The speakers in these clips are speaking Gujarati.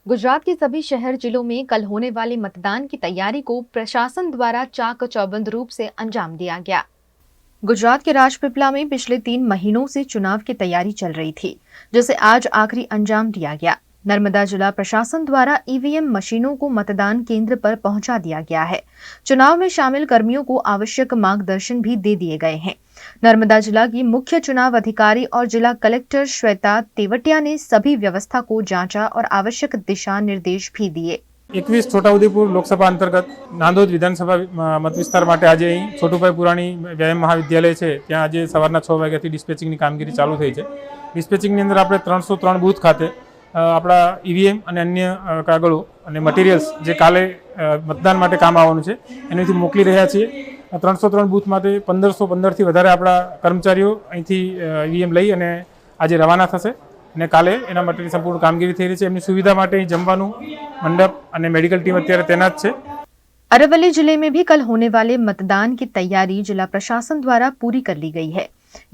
गुजरात के सभी शहर जिलों में कल होने वाले मतदान की तैयारी को प्रशासन द्वारा चाक चौबंद रूप से अंजाम दिया गया। गुजरात के राजपीपला में पिछले 3 महीनों से चुनाव की तैयारी चल रही थी, जिसे आज आखिरी अंजाम दिया गया। नर्मदा जिला प्रशासन द्वारा ईवीएम मशीनों को मतदान केंद्र पर पहुंचा दिया गया है। चुनाव में शामिल कर्मियों को आवश्यक मार्गदर्शन भी दे दिए गए हैं। नर्मदा जिला की मुख्य चुनाव अधिकारी और जिला कलेक्टर श्वेता तेवटिया ने सभी व्यवस्था को जांचा और आवश्यक दिशा निर्देश भी दिए। 21 છોટાઉદેપુર લોકસભા અંતર્ગત નાંદોદ વિધાનસભા મત વિસ્તાર માટે આજે અહીં છોટુભાઈ પુરાણી વ્યાયામ મહાવિદ્યાલય છે ત્યાં આજે સવારના 6 વાગ્યાથી ડિસ્પેચિંગની કામગીરી ચાલુ થઈ છે। ડિસ્પેચિંગની અંદર આપણે 303 બૂથ ખાતે આપણા ઈવીએમ અને અન્ય કાગળો અને મટીરિયલ્સ જે કાલે મતદાન માટે કામ આવવાનું છે એનાથી મોકલી રહ્યા છીએ। 303 બૂથ માટે 1515થી વધારે આપણા કર્મચારીઓ અહીંથી ઈવીએમ લઈ અને આજે રવાના થશે અને કાલે એના માટેની સંપૂર્ણ કામગીરી થઈ રહી છે। એમની સુવિધા માટે જમવાનું મંડપ અને મેડિકલ ટીમ અત્યારે તૈનાત છે। अरवली जिले में भी कल होने वाले मतदान की तैयारी जिला प्रशासन द्वारा पूरी कर ली गई है।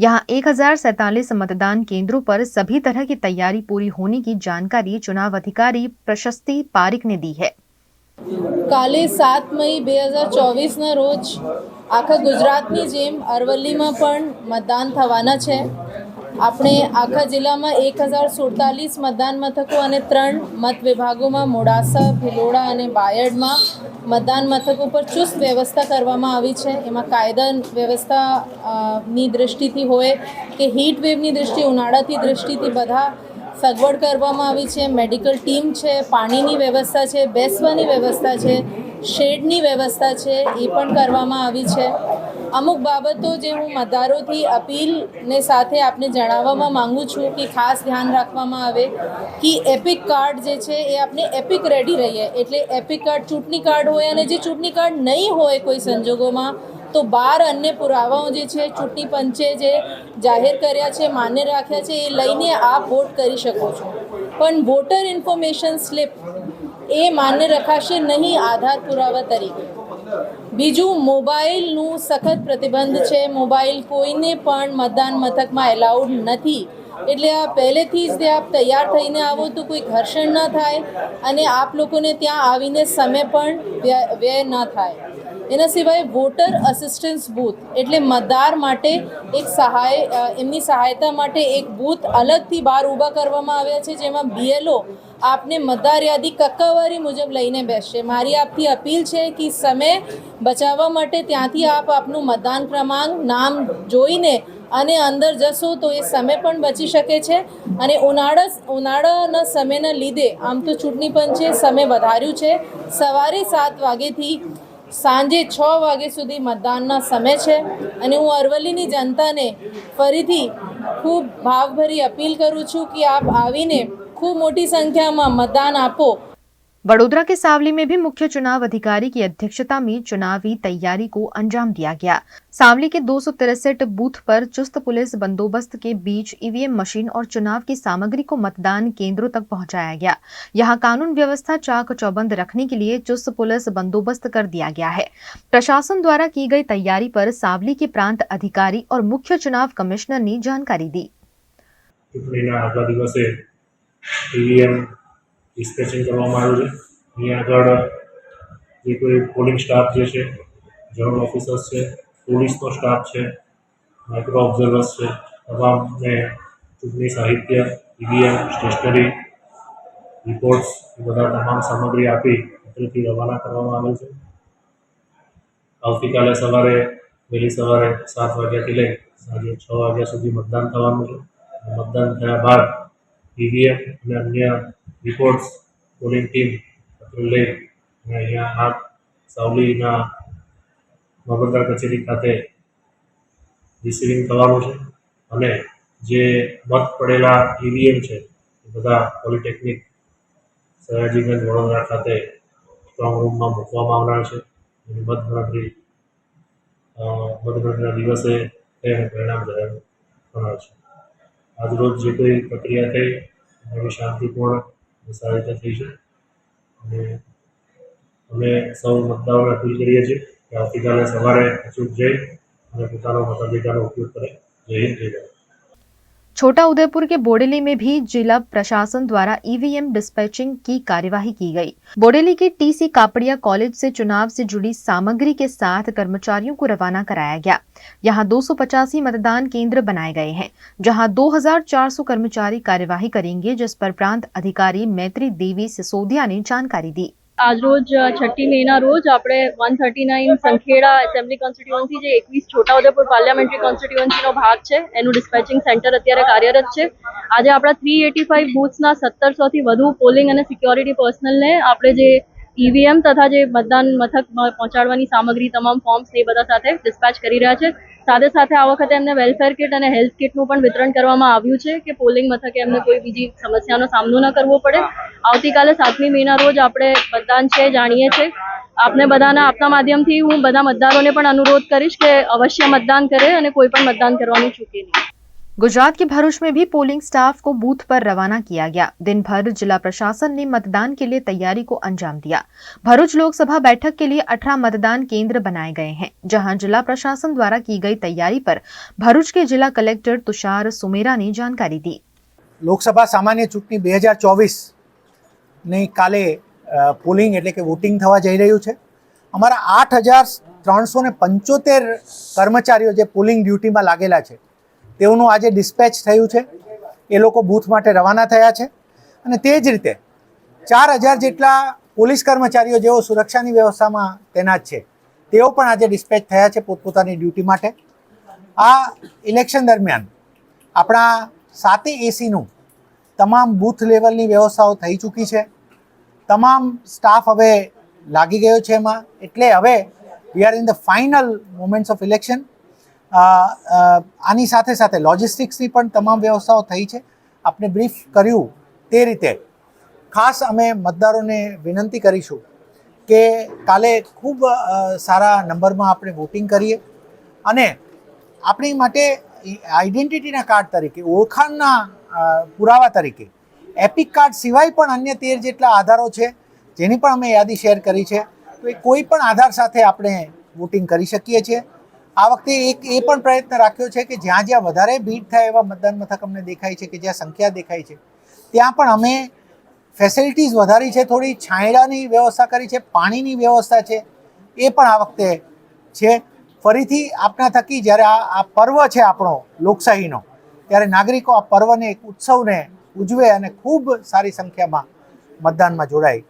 यहाँ 1047 मतदान केंद्रों पर सभी तरह की तैयारी पूरी होने की जानकारी चुनाव अधिकारी प्रशस्ति पारिक ने दी है। काले 7 मई 2024 रोज आखा गुजरातनी जेम अरवलीमां पण मतदान थवाना छे। આપણે આખા જિલ્લામાં 1047 મતદાન મથકો અને 3 મત વિભાગોમાં મોડાસા, ભિલોડા અને બાયડમાં મતદાન મથકો પર ચુસ્ત વ્યવસ્થા કરવામાં આવી છે। એમાં કાયદા વ્યવસ્થાની દૃષ્ટિથી હોય કે હીટ વેવની દૃષ્ટિ, ઉનાળાની દૃષ્ટિથી બધા સગવડ કરવામાં આવી છે। મેડિકલ ટીમ છે, પાણીની વ્યવસ્થા છે, બેસવાની વ્યવસ્થા છે, શેડની વ્યવસ્થા છે, એ પણ કરવામાં આવી છે। અમુક બાબતો જે હું મતદારોથી અપીલને સાથે આપને જણાવવામાં માંગુ છું કે ખાસ ધ્યાન રાખવામાં આવે કે એપિક કાર્ડ જે છે એ આપણે એપિક રેડી રહીએ। એટલે એપિક કાર્ડ ચૂંટણી કાર્ડ હોય અને જે ચૂંટણી કાર્ડ નહીં હોય કોઈ સંજોગોમાં તો 12 અન્ય પુરાવાઓ જે છે ચૂંટણી પંચે જે જાહેર કર્યા છે, માન્ય રાખ્યા છે, એ લઈને આપ વોટ કરી શકો છો। પણ વોટર ઇન્ફોર્મેશન સ્લિપ એ માન્ય રખાશે નહીં આધાર પુરાવા તરીકે। બીજું, મોબાઈલનું સખત પ્રતિબંધ છે। મોબાઈલ કોઈને પણ મતદાન મથકમાં એલાઉડ નથી। એટલે આ પહેલેથી જ આપ તૈયાર થઈને આવો તો કોઈ ઘર્ષણ ન થાય અને આપ લોકોને ત્યાં આવીને સમય પણ વ્યય ન થાય। એના સિવાય વોટર અસિસ્ટન્સ બૂથ એટલે મતદાર માટે એક એમની સહાયતા માટે એક બૂથ અલગથી બહાર ઊભા કરવામાં આવ્યા છે, જેમાં બીએલઓ આપને મતદાર યાદી કક્કાવારી મુજબ લઈને બેસશે। મારી આપથી અપીલ છે કે સમય બચાવવા માટે ત્યાંથી આપ આપનું મતદાન ક્રમાંક, નામ જોઈને અને અંદર જશો તો એ સમય પણ બચી શકે છે। અને ઉનાળાના સમયના લીધે આમ તો ચૂંટણી પંચે સમય વધાર્યું છે। સવારે 7 વાગ્યાથી સાંજે 6 વાગ્યા સુધી મતદાનના સમય છે અને હું અરવલ્લીની જનતાને ફરીથી ખૂબ ભાવભરી અપીલ કરું છું કે આપ આવીને खूब मोटी संख्या में मतदान आपो। वडोदरा के सावली में भी मुख्य चुनाव अधिकारी की अध्यक्षता में चुनावी तैयारी को अंजाम दिया गया। सावली के 263 बूथ पर चुस्त पुलिस बंदोबस्त के बीच ईवीएम मशीन और चुनाव की सामग्री को मतदान केंद्रों तक पहुंचाया गया। यहां कानून व्यवस्था चाक चौबंद रखने के लिए चुस्त पुलिस बंदोबस्त कर दिया गया है। प्रशासन द्वारा की गई तैयारी पर सावली के प्रांत अधिकारी और मुख्य चुनाव कमिश्नर ने जानकारी दी। ईवीएम डिस्पेचिंग કરવામાં આવ્યું છે। અહીં આગળ જે કોઈ પોલિંગ સ્ટાફ જે છે, જનરલ ઓફિસર્સ છે, પોલીસનો સ્ટાફ છે, માઇક્રો ઓબ્ઝર્વર્સ છે, તમામને ચૂંટણી સાહિત્ય, ઈવીએમ, સ્ટેશનરી, રિપોર્ટ્સ એ બધા તમામ સામગ્રી આપી અત્રેથી રવાના કરવામાં આવેલ છે। આવતીકાલે સવારે વહેલી સવારે 7 વાગ્યાથી લઈ સાંજે 6 વાગ્યા સુધી મતદાન થવાનું છે। મતદાન થયા બાદ ईवीएम અને અન્ય રિપોર્ટ્સ પોલિંગ ટીમ લઈ અને અહીંયા આ સાવલીના મામલતદાર કચેરી ખાતે રિસીવિંગ થવાનું છે અને જે મત પડેલા ઈવીએમ છે એ બધા પોલિટેકનિક સયાજીગંજ વડોદરા ખાતે સ્ટ્રોંગ રૂમમાં મૂકવામાં આવનાર છે। મતગણતરીના દિવસે તેને પરિણામ જાહેર થનાર છે। આજરોજ જે કોઈ પ્રક્રિયા થઈ એવી શાંતિપૂર્ણ સારી રીતે થઈ છે અને અમે સૌ મતદારોને અપીલ કરીએ છીએ કે આવતીકાલે સવારે અચૂક જઈ અને પોતાનો મતાધિકારનો ઉપયોગ કરે। જય હિન્દ, જય ભારત। छोटा उदेपुर के बोडेली में भी जिला प्रशासन द्वारा ईवीएम डिस्पैचिंग की कार्यवाही की गई। बोडेली के टीसी कापड़िया कॉलेज से चुनाव से जुड़ी सामग्री के साथ कर्मचारियों को रवाना कराया गया। यहां 285 मतदान केंद्र बनाए गए हैं, जहां 2400 कर्मचारी कार्यवाही करेंगे, जिस पर प्रांत अधिकारी मैत्री देवी सिसोदिया ने जानकारी दी। आज रोज 6 મેના રોજ આપણે 139 સંખેડા એસેમ્બલી કોન્સ્ટિટ્યુઅન્સી જે 21 છોટાઉદેપુર પાર્લામેન્ટરી કોન્સ્ટિટ્યુઅન્સીનો ભાગ છે એનું ડિસ્પેચિંગ સેન્ટર અત્યારે કાર્યરત છે। આજે આપણા 385 બૂથ્સના 1700થી વધુ પોલિંગ અને સિક્યોરિટી પર્સનલને આપણે જે ઈવીએમ તથા જે મતદાન મથક પહોંચાડવાની સામગ્રી તમામ ફોર્મ્સ એ બધા સાથે ડિસ્પેચ કરી રહ્યા છે। સાથે સાથે આ વખતે એમને વેલફેર કિટ અને હેલ્થ કિટનું પણ વિતરણ કરવામાં આવ્યું છે કે પોલિંગ મથકે એમને કોઈ બીજી સમસ્યાનો સામનો ન કરવો પડે। આવતીકાલે 7મી મેના રોજ આપણે મતદાન છે જાણીએ છીએ। આપને બધાના આપના માધ્યમથી હું બધા મતદારોને પણ અનુરોધ કરીશ કે અવશ્ય મતદાન કરે અને કોઈ પણ મતદાન કરવાનું ચૂકે નહીં। गुजरात के भरूच में भी पोलिंग स्टाफ को बूथ पर रवाना किया गया। दिन भर जिला प्रशासन ने मतदान के लिए तैयारी को अंजाम दिया। भरूच लोकसभा बैठक के लिए 18 मतदान केंद्र बनाए गए हैं, जहां जिला प्रशासन द्वारा की गई तैयारी पर भरूच के जिला कलेक्टर तुषार सुमेरा ने जानकारी दी। લોકસભા સામાન્ય ચૂંટણી 2024ની કાલે પોલિંગ એટલે કે વોટિંગ થવા જઈ રહ્યું છે। અમારા 8375 કર્મચારીઓ જે પોલિંગ ડ્યુટીમાં લાગેલા છે તેઓનું આજે ડિસ્પેચ થયું છે। એ લોકો બૂથ માટે રવાના થયા છે અને તે જ રીતે 4000 જેટલા પોલીસ કર્મચારીઓ જેઓ સુરક્ષાની વ્યવસ્થામાં તૈનાત છે તેઓ પણ આજે ડિસ્પેચ થયા છે પોતપોતાની ડ્યુટી માટે। આ ઇલેક્શન દરમિયાન આપણા 7 એસીનું તમામ બૂથ લેવલની વ્યવસ્થાઓ થઈ ચૂકી છે। તમામ સ્ટાફ હવે લાગી ગયો છે એમાં, એટલે હવે we are in the final moments of election. આની સાથે સાથે લોજિસ્ટિક્સની પણ તમામ વ્યવસ્થાઓ થઈ છે। આપણે બ્રીફ કર્યું તે રીતે ખાસ અમે મતદારોને વિનંતી કરીશું કે કાલે ખૂબ સારા નંબરમાં આપણે વોટિંગ કરીએ અને આપણી માટે આઈડેન્ટિટીના કાર્ડ તરીકે, ઓળખાણના પુરાવા તરીકે એપિક કાર્ડ સિવાય પણ અન્ય 13 જેટલા આધારો છે જેની પણ અમે યાદી શેર કરી છે। તો એ કોઈ પણ આધાર સાથે આપણે વોટિંગ કરી શકીએ છીએ। આ વખતે એક એ પણ પ્રયત્ન રાખ્યો છે કે જ્યાં જ્યાં વધારે ભીડ થાય એવા મતદાન મથક અમને દેખાય છે કે જ્યાં સંખ્યા દેખાય છે ત્યાં પણ અમે ફેસિલિટીઝ વધારી છે, થોડી છાંયડાની વ્યવસ્થા કરી છે, પાણીની વ્યવસ્થા છે એ પણ આ વખતે છે। ફરીથી આપના થકી જ્યારે આ પર્વ છે આપણો લોકશાહીનો, ત્યારે નાગરિકો આ પર્વને, એક ઉત્સવને ઉજવે અને ખૂબ સારી સંખ્યામાં મતદાનમાં જોડાય।